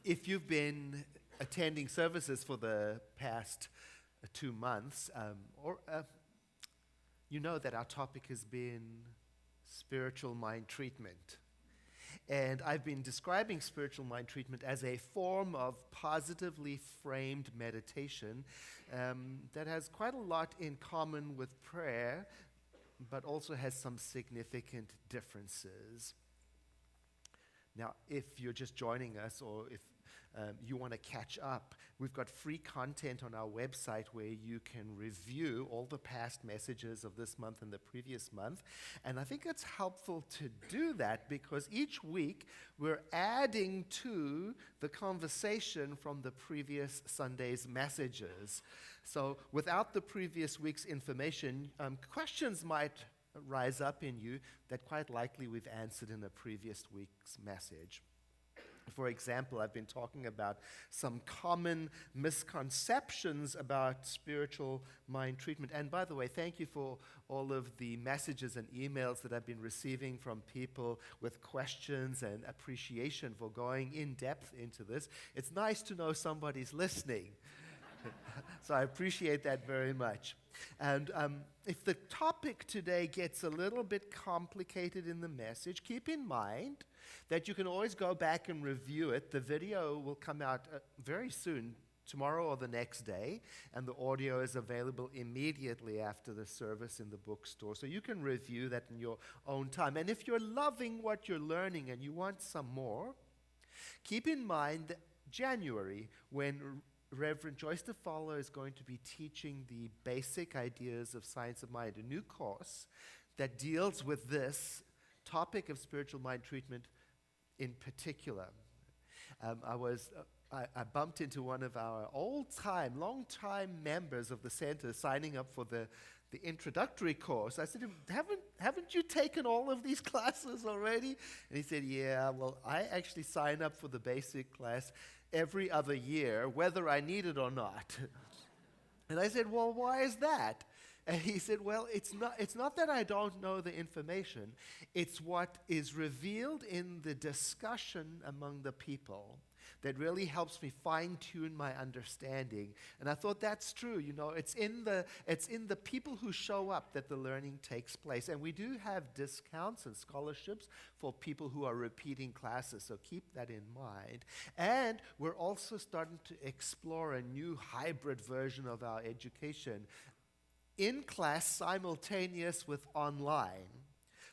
If you've been attending services for the past 2 months, you know that our topic has been spiritual mind treatment. And I've been describing spiritual mind treatment as a form of positively framed meditation that has quite a lot in common with prayer, but also has some significant differences. Now, if you're just joining us, or if you want to catch up, we've got free content on our website where you can review all the past messages of this month and the previous month. And I think it's helpful to do that because each week we're adding to the conversation from the previous Sunday's messages. So without the previous week's information, questions might rise up in you that quite likely we've answered in a previous week's message. For example, I've been talking about some common misconceptions about spiritual mind treatment. And by the way, thank you for all of the messages and emails that I've been receiving from people with questions and appreciation for going in depth into this. It's nice to know somebody's listening. So I appreciate that very much. And if the topic today gets a little bit complicated in the message, keep in mind that you can always go back and review it. The video will come out very soon, tomorrow or the next day, and the audio is available immediately after the service in the bookstore. So you can review that in your own time. And if you're loving what you're learning and you want some more, keep in mind that January, when Reverend Joyce DeFallo is going to be teaching the basic ideas of Science of Mind, a new course that deals with this topic of spiritual mind treatment in particular. I bumped into one of our long-time members of the center signing up for the introductory course. I said, haven't you taken all of these classes already? And he said, yeah, well, I actually sign up for the basic class every other year, whether I need it or not. And I said, well, why is that? And he said, well, it's not that I don't know the information. It's what is revealed in the discussion among the people that really helps me fine-tune my understanding. And I thought that's true. You know, it's in the people who show up that the learning takes place. And we do have discounts and scholarships for people who are repeating classes, so keep that in mind. And we're also starting to explore a new hybrid version of our education, in class simultaneous with online.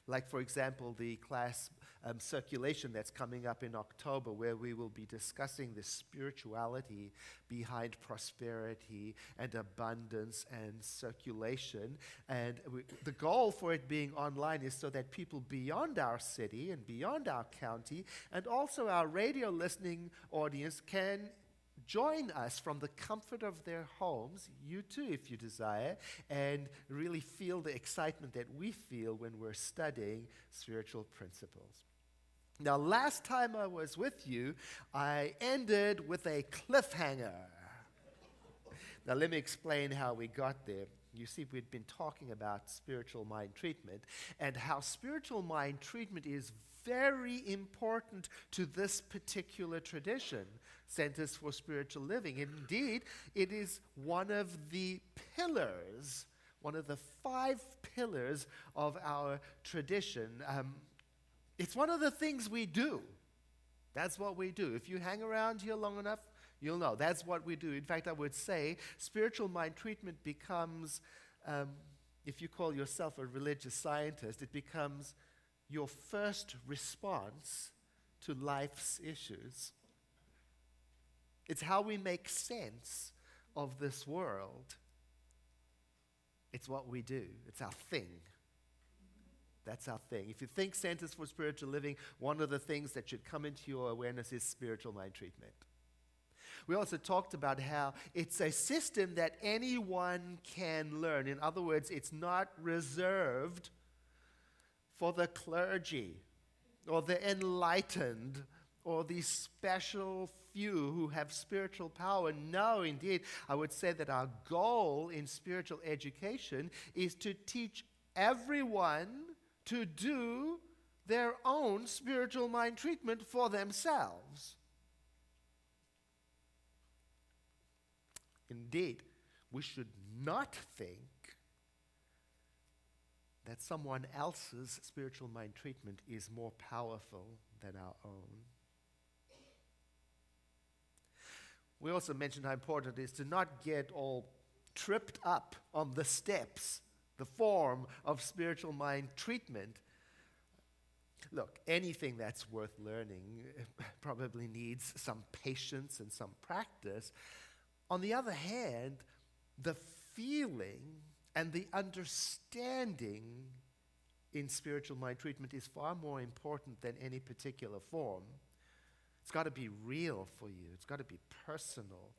Like, for example, the class circulation that's coming up in October, where we will be discussing the spirituality behind prosperity and abundance and circulation. And the goal for it being online is so that people beyond our city and beyond our county, and also our radio listening audience, can join us from the comfort of their homes, you too if you desire, and really feel the excitement that we feel when we're studying spiritual principles. Now, last time I was with you, I ended with a cliffhanger. Now, let me explain how we got there. You see, we'd been talking about spiritual mind treatment and how spiritual mind treatment is very important to this particular tradition, Centers for Spiritual Living. Indeed, it is one of the pillars, one of the 5 pillars of our tradition. It's one of the things we do. That's what we do. If you hang around here long enough, you'll know that's what we do. In fact, I would say spiritual mind treatment becomes, if you call yourself a religious scientist, it becomes your first response to life's issues. It's how we make sense of this world. It's what we do. It's our thing. That's our thing. If you think Centers for Spiritual Living, one of the things that should come into your awareness is spiritual mind treatment. We also talked about how it's a system that anyone can learn. In other words, it's not reserved for the clergy or the enlightened or the special few who have spiritual power. No, indeed, I would say that our goal in spiritual education is to teach everyone to do their own spiritual mind treatment for themselves. Indeed, we should not think that someone else's spiritual mind treatment is more powerful than our own. We also mentioned how important it is to not get all tripped up on the steps, the form of spiritual mind treatment. Look, anything that's worth learning probably needs some patience and some practice. On the other hand, the feeling and the understanding in spiritual mind treatment is far more important than any particular form. It's got to be real for you. It's got to be personal.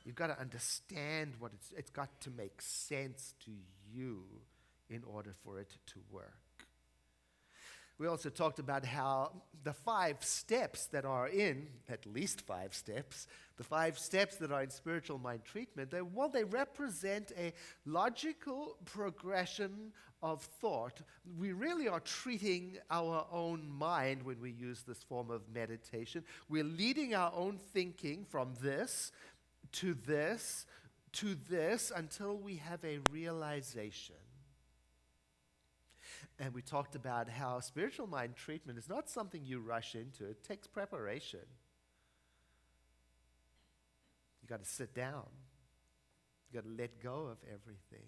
You've got to understand what it's got to make sense to you in order for it to work. We also talked about how the 5 steps that are in, at least 5 steps, the 5 steps that are in spiritual mind treatment, they represent a logical progression of thought. We really are treating our own mind when we use this form of meditation. We're leading our own thinking from this to this to this until we have a realization. And we talked about how spiritual mind treatment is not something you rush into. It takes preparation. You got to sit down. You got to let go of everything.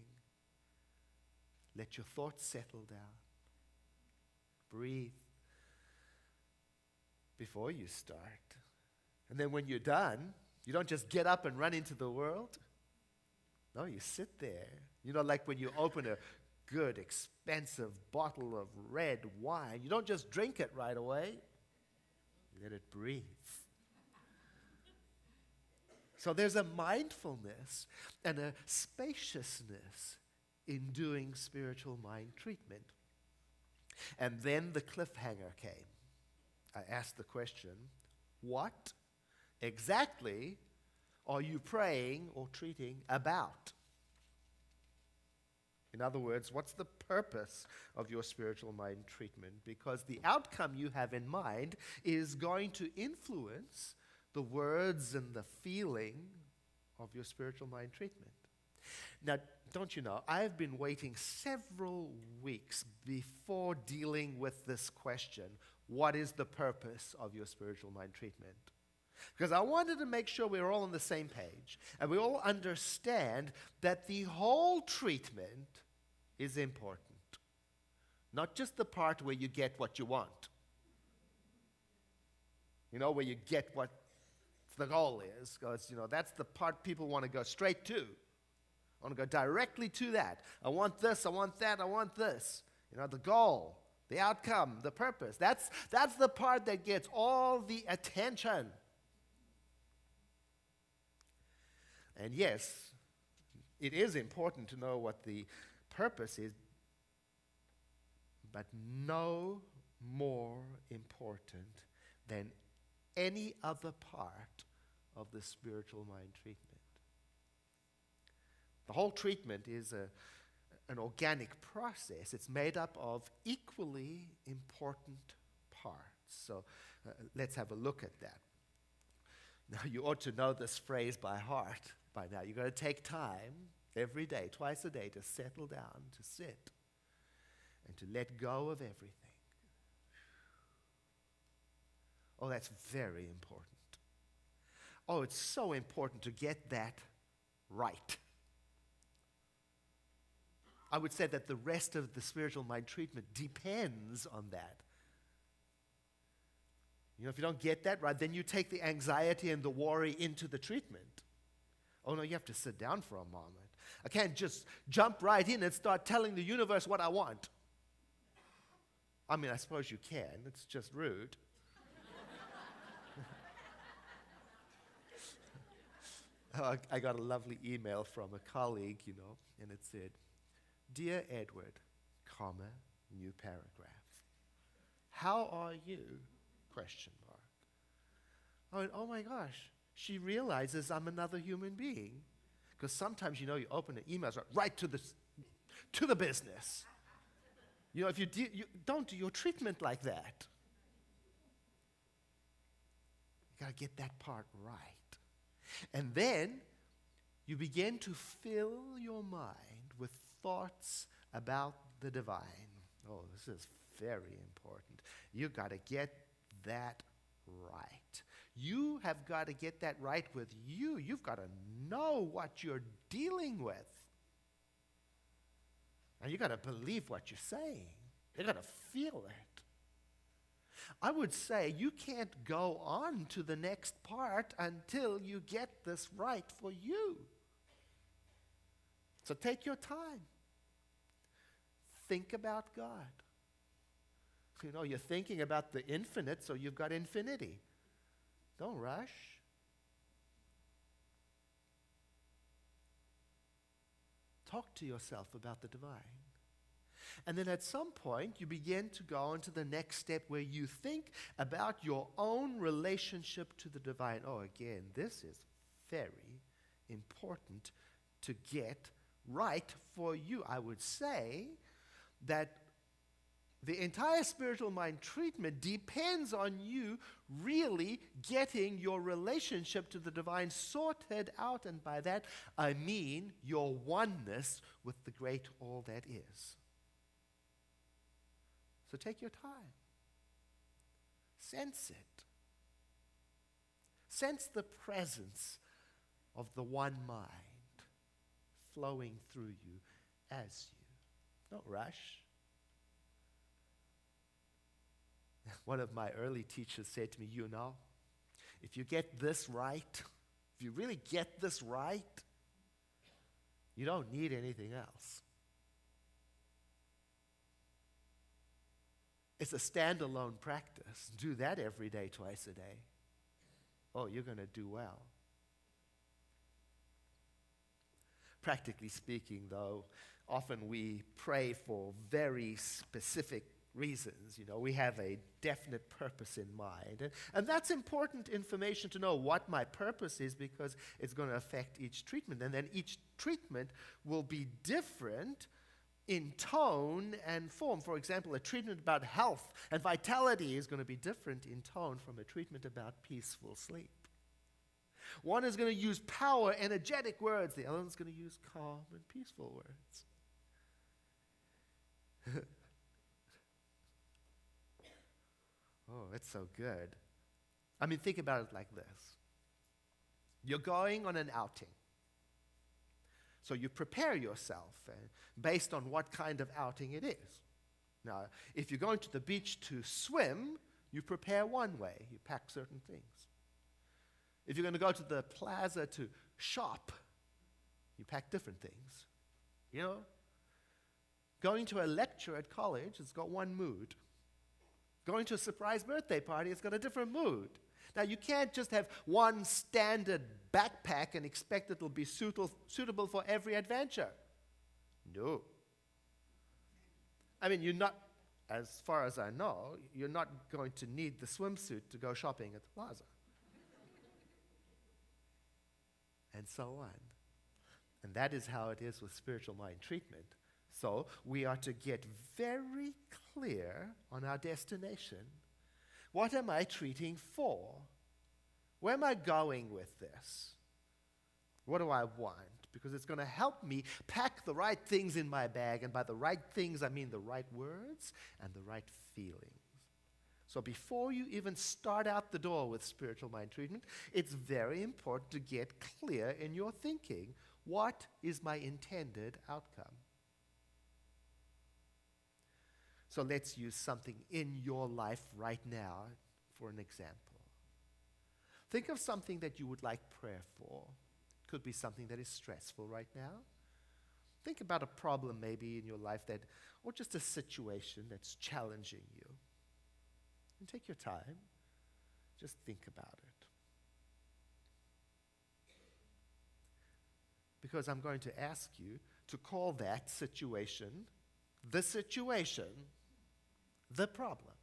Let your thoughts settle down. Breathe before you start. And then when you're done, you don't just get up and run into the world. No, you sit there. You know, like when you open a good, expensive bottle of red wine, you don't just drink it right away. Let it breathe. So there's a mindfulness and a spaciousness in doing spiritual mind treatment. And then the cliffhanger came. I asked the question, what exactly are you praying or treating about? In other words, what's the purpose of your spiritual mind treatment? Because the outcome you have in mind is going to influence the words and the feeling of your spiritual mind treatment. Now, don't you know, I've been waiting several weeks before dealing with this question, what is the purpose of your spiritual mind treatment? Because I wanted to make sure we were all on the same page and we all understand that the whole treatment is important. Not just the part where you get what you want. You know, where you get what the goal is. Because, you know, that's the part people want to go straight to. I want to go directly to that. I want this, I want that, I want this. You know, the goal, the outcome, the purpose. That's the part that gets all the attention. And yes, it is important to know what the purpose is, but no more important than any other part of the spiritual mind treatment. The whole treatment is an organic process. It's made up of equally important parts. So let's have a look at that. Now, you ought to know this phrase by heart by now. You've got to take time every day, twice a day, to settle down, to sit, and to let go of everything. Oh, that's very important. Oh, it's so important to get that right. I would say that the rest of the spiritual mind treatment depends on that. You know, if you don't get that right, then you take the anxiety and the worry into the treatment. Oh, no, you have to sit down for a moment. I can't just jump right in and start telling the universe what I want. I mean, I suppose you can. It's just rude. I got a lovely email from a colleague, you know, and it said, "Dear Edward, comma, new paragraph. How are you? Question mark." I went, oh my gosh, she realizes I'm another human being. Because sometimes, you know, you open an email, right to the business. You know, if you don't do your treatment like that. You got to get that part right. And then you begin to fill your mind with thoughts about the divine. Oh, this is very important. You've got to get that right. You have got to get that right with you. You've got to know what you're dealing with. And you've got to believe what you're saying. You've got to feel it. I would say you can't go on to the next part until you get this right for you. So take your time. Think about God. You know, you're thinking about the infinite, so you've got infinity. Don't rush. Talk to yourself about the divine. And then at some point, you begin to go on to the next step where you think about your own relationship to the divine. Oh, again, this is very important to get right for you. I would say that the entire spiritual mind treatment depends on you really getting your relationship to the divine sorted out. And by that, I mean your oneness with the great all that is. So take your time. Sense it. Sense the presence of the one mind flowing through you as you. Don't rush. One of my early teachers said to me, you know, if you get this right, if you really get this right, you don't need anything else. It's a standalone practice. Do that every day, twice a day. Oh, you're going to do well. Practically speaking, though, often we pray for very specific reasons. You know, we have a definite purpose in mind. And that's important information to know what my purpose is, because it's going to affect each treatment. And then each treatment will be different in tone and form. For example, a treatment about health and vitality is going to be different in tone from a treatment about peaceful sleep. One is going to use power, energetic words. The other one's going to use calm and peaceful words. Oh, it's so good. I mean, think about it like this. You're going on an outing. So you prepare yourself based on what kind of outing it is. Now, if you're going to the beach to swim, you prepare one way. You pack certain things. If you're going to go to the plaza to shop, you pack different things. You know? Going to a lecture at college, it's got one mood. Going to a surprise birthday party, it's got a different mood. Now, you can't just have one standard backpack and expect it'll be suitable for every adventure. No. I mean, you're not, as far as I know, you're not going to need the swimsuit to go shopping at the plaza. And so on. And that is how it is with spiritual mind treatment. So we are to get very clear on our destination. What am I treating for? Where am I going with this? What do I want? Because it's going to help me pack the right things in my bag. And by the right things, I mean the right words and the right feelings. So before you even start out the door with spiritual mind treatment, it's very important to get clear in your thinking. What is my intended outcome? So let's use something in your life right now for an example. Think of something that you would like prayer for. Could be something that is stressful right now. Think about a problem maybe in your life or just a situation that's challenging you. And take your time. Just think about it. Because I'm going to ask you to call that situation, the problem.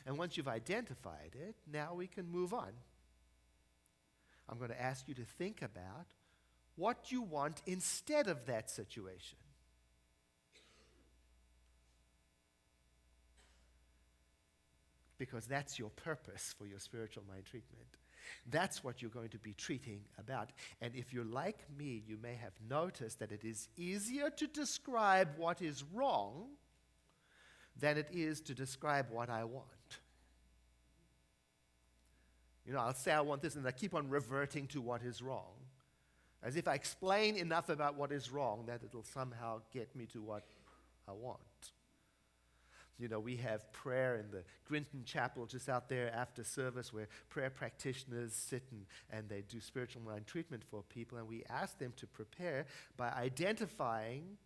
And once you've identified it, now we can move on. I'm going to ask you to think about what you want instead of that situation. Because that's your purpose for your spiritual mind treatment. That's what you're going to be treating about. And if you're like me, you may have noticed that it is easier to describe what is wrong than it is to describe what I want. I'll say I want this, and I keep on reverting to what is wrong, as if I explain enough about what is wrong that it'll somehow get me to what I want. We have prayer in the Grinton Chapel just out there after service, where prayer practitioners sit and they do spiritual mind treatment for people, and we ask them to prepare by identifying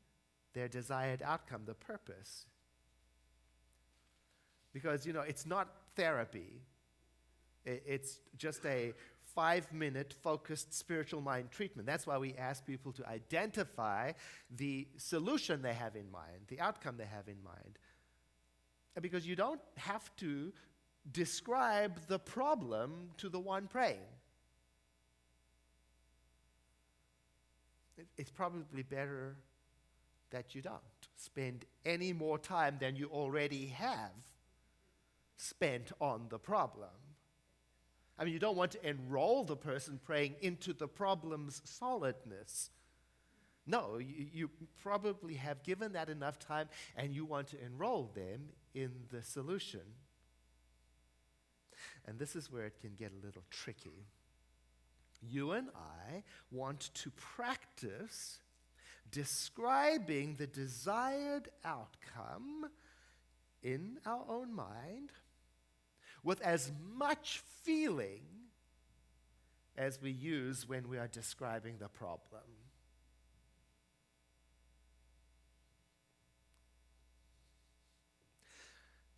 their desired outcome, the purpose. Because, it's not therapy. It's just a 5-minute focused spiritual mind treatment. That's why we ask people to identify the solution they have in mind, the outcome they have in mind. Because you don't have to describe the problem to the one praying. It's probably better that you don't spend any more time than you already have spent on the problem. You don't want to enroll the person praying into the problem's solidness. No, you probably have given that enough time, and you want to enroll them in the solution. And this is where it can get a little tricky. You and I want to practice describing the desired outcome in our own mind with as much feeling as we use when we are describing the problem.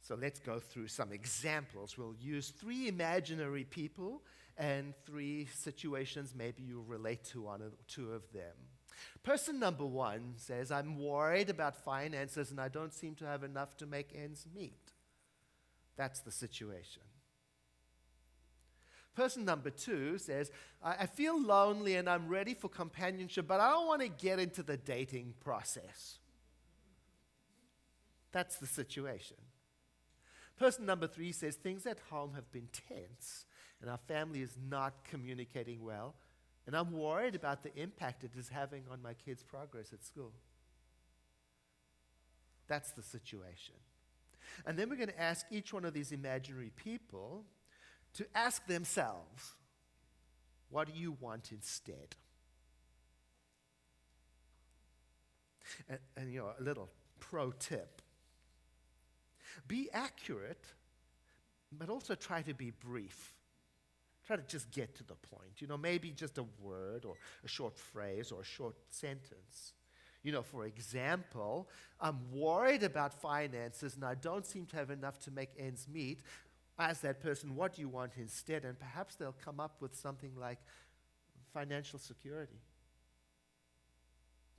So let's go through some examples. We'll use 3 imaginary people and 3 situations. Maybe you'll relate to one or 2 of them. Person number 1 says, I'm worried about finances and I don't seem to have enough to make ends meet. That's the situation. Person number 2 says, I feel lonely and I'm ready for companionship, but I don't want to get into the dating process. That's the situation. Person number 3 says, things at home have been tense and our family is not communicating well, and I'm worried about the impact it is having on my kids' progress at school. That's the situation. And then we're going to ask each one of these imaginary people to ask themselves, what do you want instead? And a little pro tip. Be accurate, but also try to be brief. Try to just get to the point. Maybe just a word or a short phrase or a short sentence. For example, I'm worried about finances and I don't seem to have enough to make ends meet. Ask that person, what do you want instead? And perhaps they'll come up with something like financial security.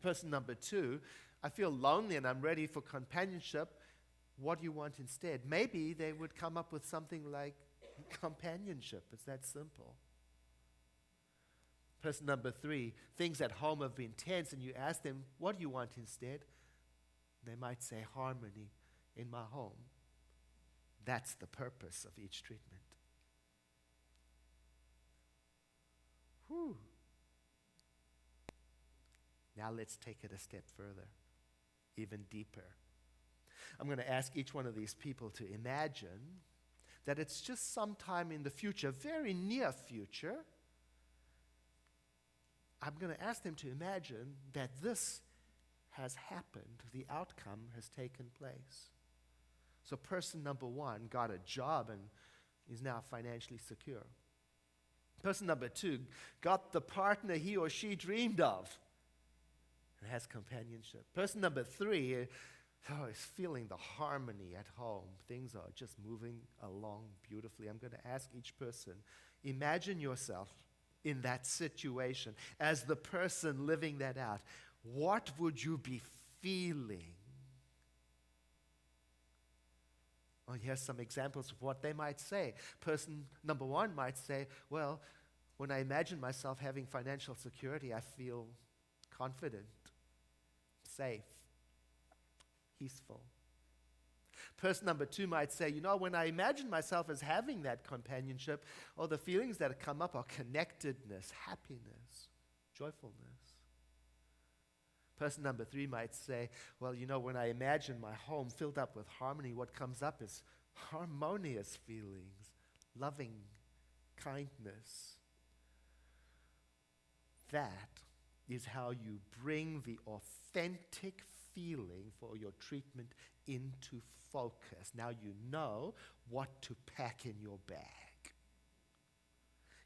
Person number 2, I feel lonely and I'm ready for companionship. What do you want instead? Maybe they would come up with something like companionship. It's that simple. Person number 3, things at home have been tense, and you ask them, what do you want instead? They might say, harmony in my home. That's the purpose of each treatment. Whew. Now let's take it a step further, even deeper. I'm going to ask each one of these people to imagine that it's just sometime in the future, very near future. I'm going to ask them to imagine that this has happened, the outcome has taken place. So person number 1 got a job and is now financially secure. Person number 2 got the partner he or she dreamed of and has companionship. Person number 3 is feeling the harmony at home. Things are just moving along beautifully. I'm going to ask each person, imagine yourself in that situation as the person living that out. What would you be feeling? Well, here's some examples of what they might say. Person number 1 might say, well, when I imagine myself having financial security, I feel confident, safe, peaceful. Person number 2 might say, when I imagine myself as having that companionship, the feelings that come up are connectedness, happiness, joyfulness. Person number 3 might say, when I imagine my home filled up with harmony, what comes up is harmonious feelings, loving kindness. That is how you bring the authentic feeling for your treatment into focus. Now you know what to pack in your bag.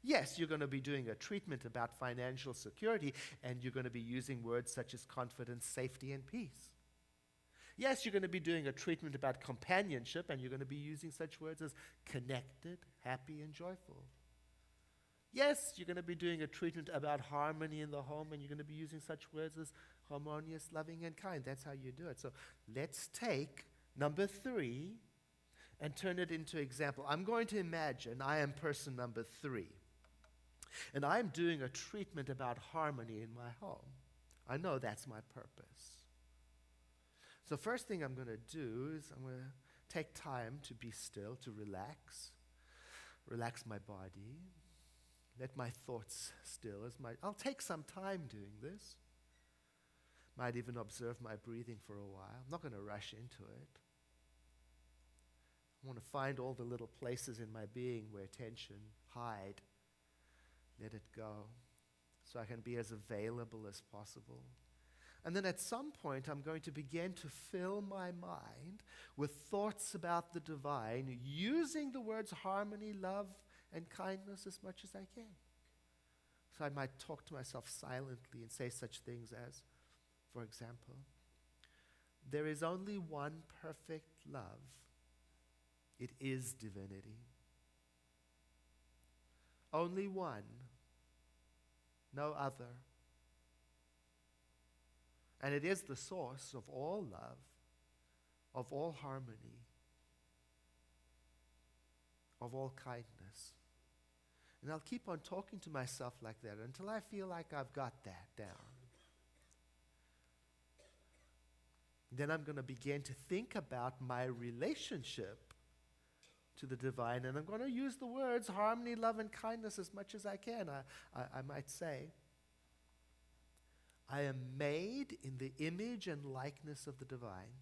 Yes, you're going to be doing a treatment about financial security, and you're going to be using words such as confidence, safety, and peace. Yes, you're going to be doing a treatment about companionship, and you're going to be using such words as connected, happy, and joyful. Yes, you're going to be doing a treatment about harmony in the home, and you're going to be using such words as harmonious, loving, and kind. That's how you do it. So let's take number 3 and turn it into example. I'm going to imagine I am person number 3, and I'm doing a treatment about harmony in my home. I know that's my purpose. So first thing I'm going to do is I'm going to take time to be still, to relax my body, let my thoughts still. I'll take some time doing this. Might even observe my breathing for a while. I'm not going to rush into it. I want to find all the little places in my being where tension hide. Let it go so I can be as available as possible. And then at some point, I'm going to begin to fill my mind with thoughts about the divine, using the words harmony, love, and kindness as much as I can. So I might talk to myself silently and say such things as, for example, there is only one perfect love. It is divinity. Only one, no other. And it is the source of all love, of all harmony, of all kindness. And I'll keep on talking to myself like that until I feel like I've got that down. Then I'm going to begin to think about my relationship to the divine, and I'm going to use the words harmony, love, and kindness as much as I can. I might say, I am made in the image and likeness of the divine.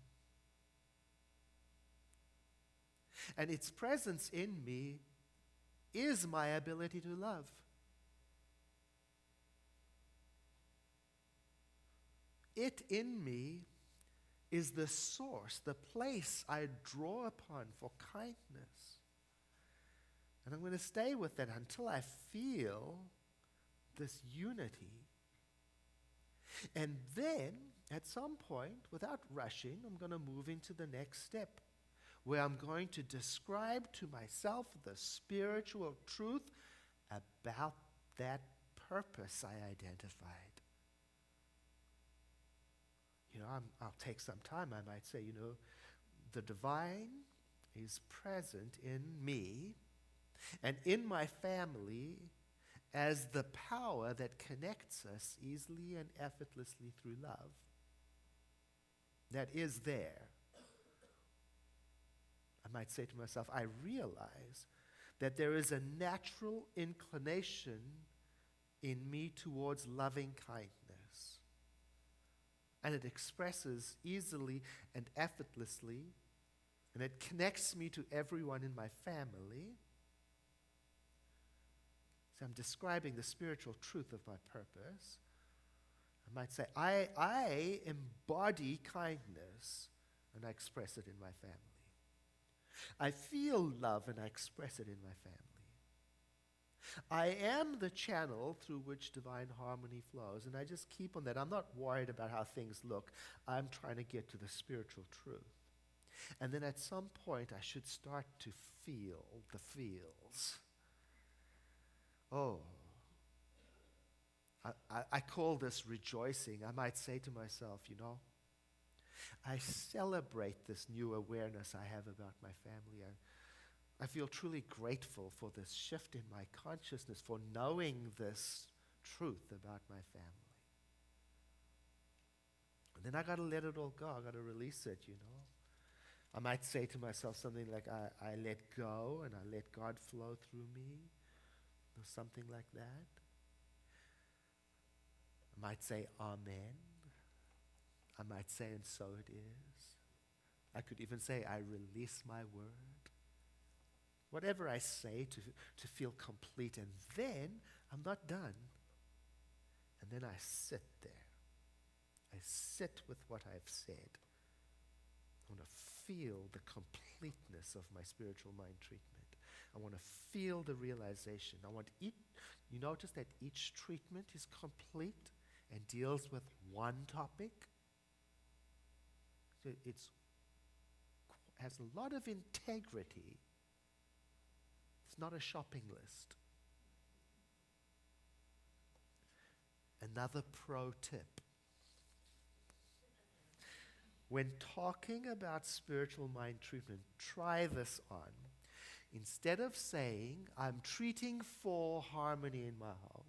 And its presence in me is my ability to love. It in me is the source, the place I draw upon for kindness. And I'm going to stay with that until I feel this unity. And then, at some point, without rushing, I'm going to move into the next step, where I'm going to describe to myself the spiritual truth about that purpose I identified. I'll take some time. I might say, the divine is present in me and in my family as the power that connects us easily and effortlessly through love. That is there. I might say to myself, I realize that there is a natural inclination in me towards loving kindness. And it expresses easily and effortlessly, and it connects me to everyone in my family. So I'm describing the spiritual truth of my purpose. I might say, I embody kindness, and I express it in my family. I feel love, and I express it in my family. I am the channel through which divine harmony flows, and I just keep on that. I'm not worried about how things look. I'm trying to get to the spiritual truth. And then at some point, I should start to feel the feels. Oh, I call this rejoicing. I might say to myself, I celebrate this new awareness I have about my family. I feel truly grateful for this shift in my consciousness, for knowing this truth about my family. And then I got to let it all go. I got to release it, I might say to myself something like, I let go and I let God flow through me, or something like that. I might say, Amen. I might say, and so it is. I could even say, I release my word. Whatever I say to feel complete, and then I'm not done. And then I sit there. I sit with what I've said. I want to feel the completeness of my spiritual mind treatment. I want to feel the realization. You notice that each treatment is complete and deals with one topic. So it has a lot of integrity. It's not a shopping list. Another pro tip. When talking about spiritual mind treatment, try this on. Instead of saying, I'm treating for harmony in my home,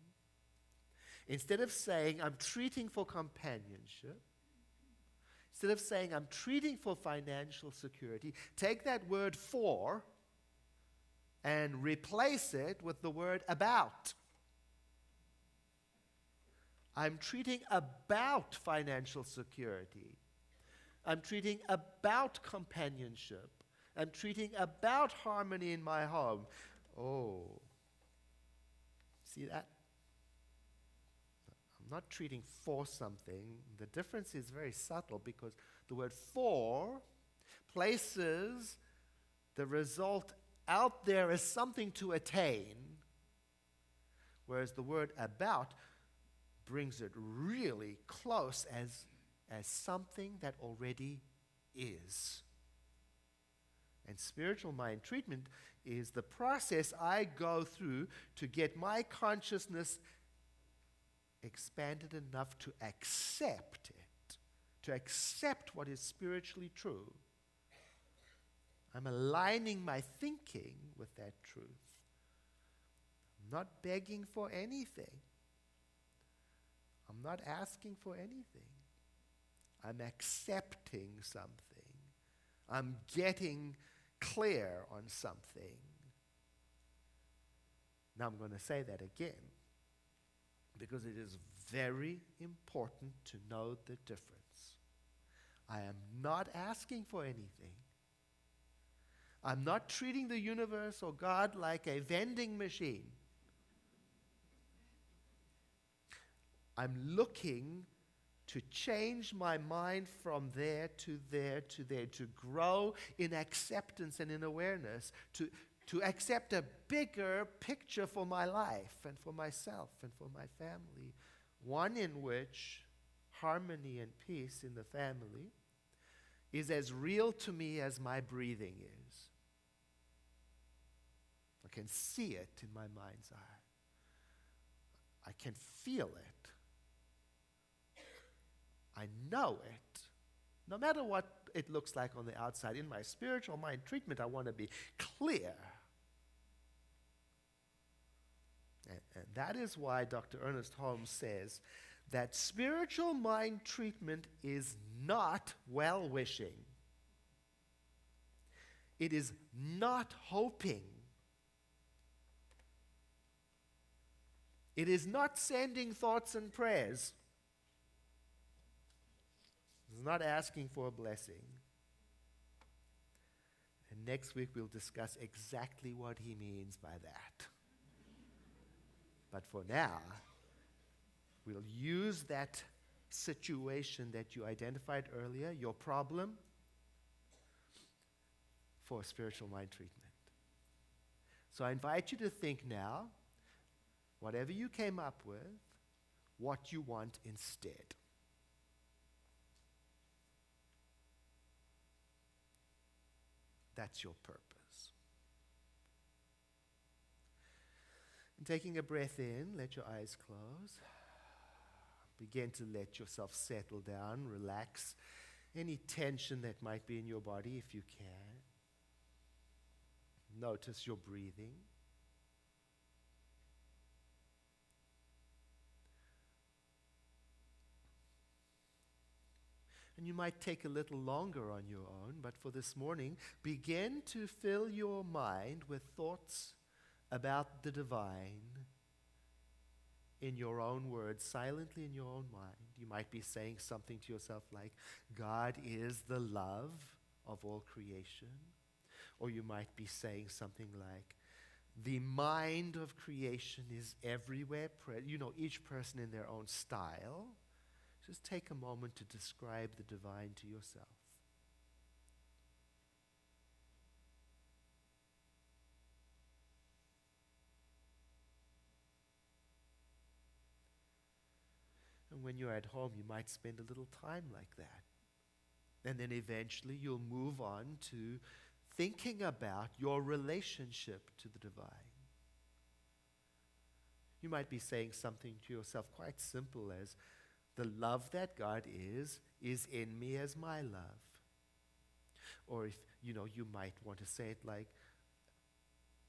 instead of saying, I'm treating for companionship, instead of saying, I'm treating for financial security, take that word for and replace it with the word about. I'm treating about financial security. I'm treating about companionship. I'm treating about harmony in my home. Oh, see that? I'm not treating for something. The difference is very subtle because the word for places the result out there as something to attain, whereas the word about brings it really close as something that already is. And spiritual mind treatment is the process I go through to get my consciousness expanded enough to accept it, to accept what is spiritually true. I'm aligning my thinking with that truth. I'm not begging for anything. I'm not asking for anything. I'm accepting something. I'm getting clear on something. Now I'm going to say that again because it is very important to know the difference. I am not asking for anything. I'm not treating the universe or God like a vending machine. I'm looking to change my mind from there to there to there, to grow in acceptance and in awareness, to accept a bigger picture for my life and for myself and for my family, one in which harmony and peace in the family is as real to me as my breathing is. I can see it in my mind's eye. I can feel it. I know it. No matter what it looks like on the outside, in my spiritual mind treatment, I want to be clear. And that is why Dr. Ernest Holmes says that spiritual mind treatment is not well-wishing. It is not hoping. It is not sending thoughts and prayers. It's not asking for a blessing. And next week we'll discuss exactly what he means by that. But for now, we'll use that situation that you identified earlier, your problem, for spiritual mind treatment. So I invite you to think now, whatever you came up with, what you want instead. That's your purpose. And taking a breath in, let your eyes close. Begin to let yourself settle down, relax any tension that might be in your body if you can. Notice your breathing. And you might take a little longer on your own, but for this morning, begin to fill your mind with thoughts about the divine in your own words, silently in your own mind. You might be saying something to yourself like, God is the love of all creation. Or you might be saying something like, the mind of creation is everywhere. Each person in their own style. Just take a moment to describe the divine to yourself. And when you're at home, you might spend a little time like that. And then eventually you'll move on to thinking about your relationship to the divine. You might be saying something to yourself quite simple as, the love that God is in me as my love. Or if, you might want to say it like,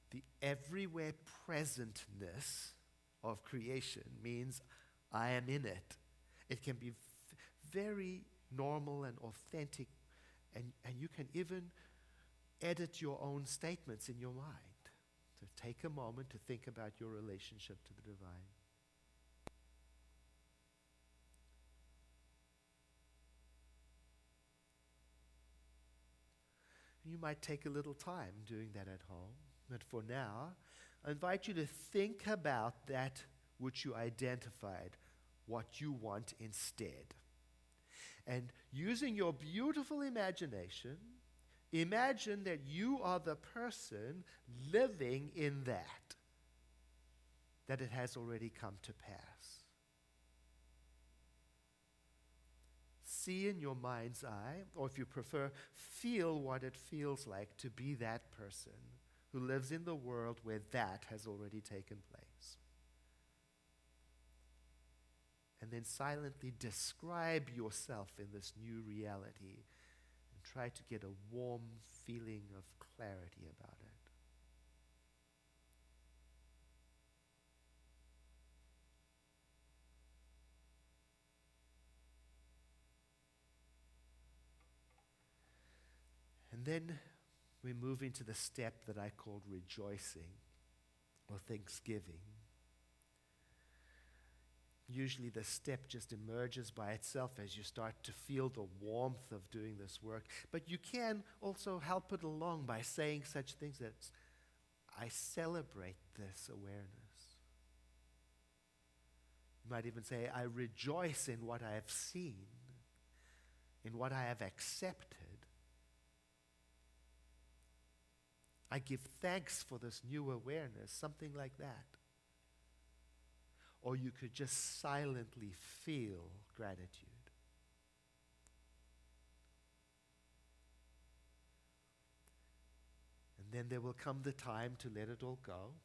the everywhere presentness of creation means I am in it. It can be very normal and authentic, and you can even edit your own statements in your mind. So take a moment to think about your relationship to the divine. You might take a little time doing that at home, but for now, I invite you to think about that which you identified, what you want instead. And using your beautiful imagination, imagine that you are the person living in that it has already come to pass. See in your mind's eye, or if you prefer, feel what it feels like to be that person who lives in the world where that has already taken place. And then silently describe yourself in this new reality and try to get a warm feeling of clarity about it. And then we move into the step that I called rejoicing or thanksgiving. Usually the step just emerges by itself as you start to feel the warmth of doing this work. But you can also help it along by saying such things as, I celebrate this awareness. You might even say, I rejoice in what I have seen, in what I have accepted. I give thanks for this new awareness, something like that. Or you could just silently feel gratitude. And then there will come the time to let it all go.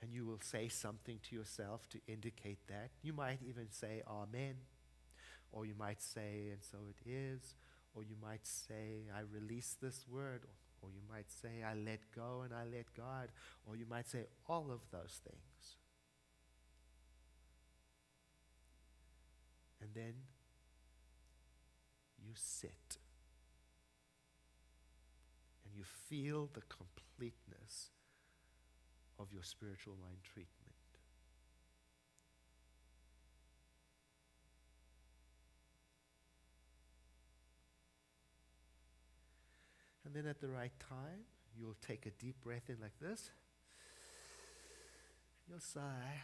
And you will say something to yourself to indicate that. You might even say, Amen. Or you might say, and so it is. Or you might say, I release this word. Or you might say, I let go and I let God. Or you might say all of those things. And then you sit. And you feel the completeness of your spiritual mind treatment. And then at the right time, you'll take a deep breath in like this. You'll sigh.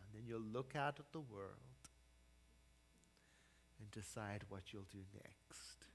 And then you'll look out at the world and decide what you'll do next.